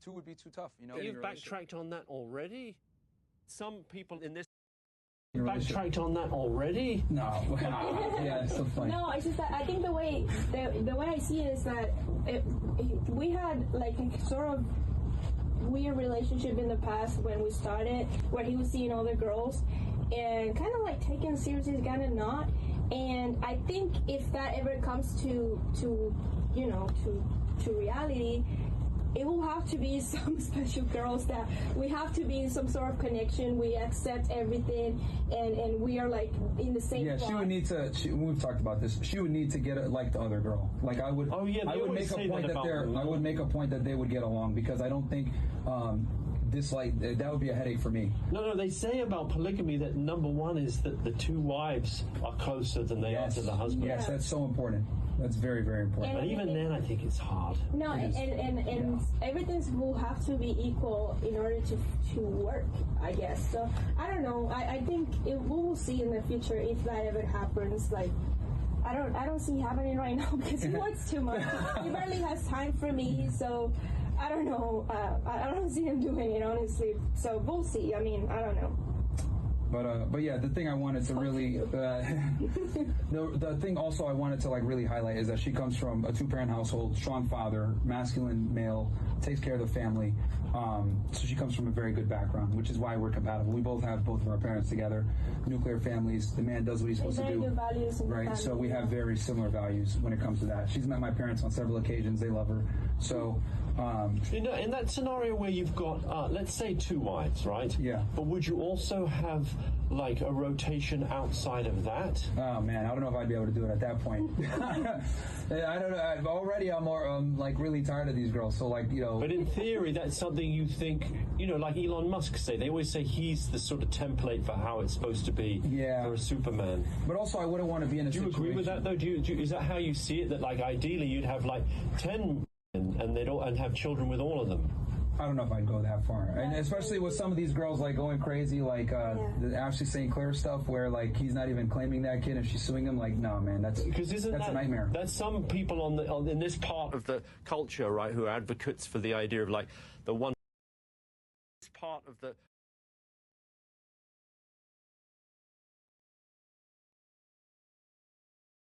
two would be too tough, you know. You've backtracked on that already? Some people in this backtracked on that already? No. Yeah, it's so funny. No, it's just that I think the way I see it is that we had like a sort of weird relationship in the past when we started, where he was seeing other girls and kind of like taking seriously, kind of not. And I think if that ever comes to you know, to reality, it will have to be some special girls that we have to be in some sort of connection. We accept everything, and we are like in the same. Yeah, plot. she would need to. We've talked about this. She would need to get it like the other girl. Like I would. Oh yeah, I would make a point that I would make a point that they would get along, because I don't think this like that would be a headache for me. No, they say about polygamy that number one is that the two wives are closer than they are to the husband. Yes, that's so important. That's very, very important. But even then, I think it's hard. No, and everything will have to be equal in order to work, I guess. So I don't know. I think we will see in the future if that ever happens. Like I don't see it happening right now because he works too much. He barely has time for me. So I don't know. I don't see him doing it, honestly. So we'll see. I mean, I don't know. But yeah, the thing I wanted to really, the thing also I wanted to like really highlight is that she comes from a two-parent household, strong father, masculine male, takes care of the family. So she comes from a very good background, which is why we're compatible. We both have both of our parents together, nuclear families. The man does what he's supposed to do. Good values in right. the So family, we have very similar values when it comes to that. She's met my parents on several occasions. They love her. So. You know, in that scenario where you've got, let's say, two wives, right? Yeah. But would you also have like a rotation outside of that? Oh man, I don't know if I'd be able to do it at that point. I don't know. I'm more like really tired of these girls. So like, you know. But in theory, that's something you think, you know, like Elon Musk say. They always say he's the sort of template for how it's supposed to be for a Superman. But also, I wouldn't want to be in a situation. Do you agree with that though? Is that how you see it? That like ideally you'd have like 10 and they'd all and have children with all of them. I don't know if I'd go that far, and especially with some of these girls like going crazy, like the Ashley St. Clair stuff, where like he's not even claiming that kid and she's suing him. Like, no, man, that's a nightmare. That's some people in this part of the culture, right, who are advocates for the idea of like the one part of the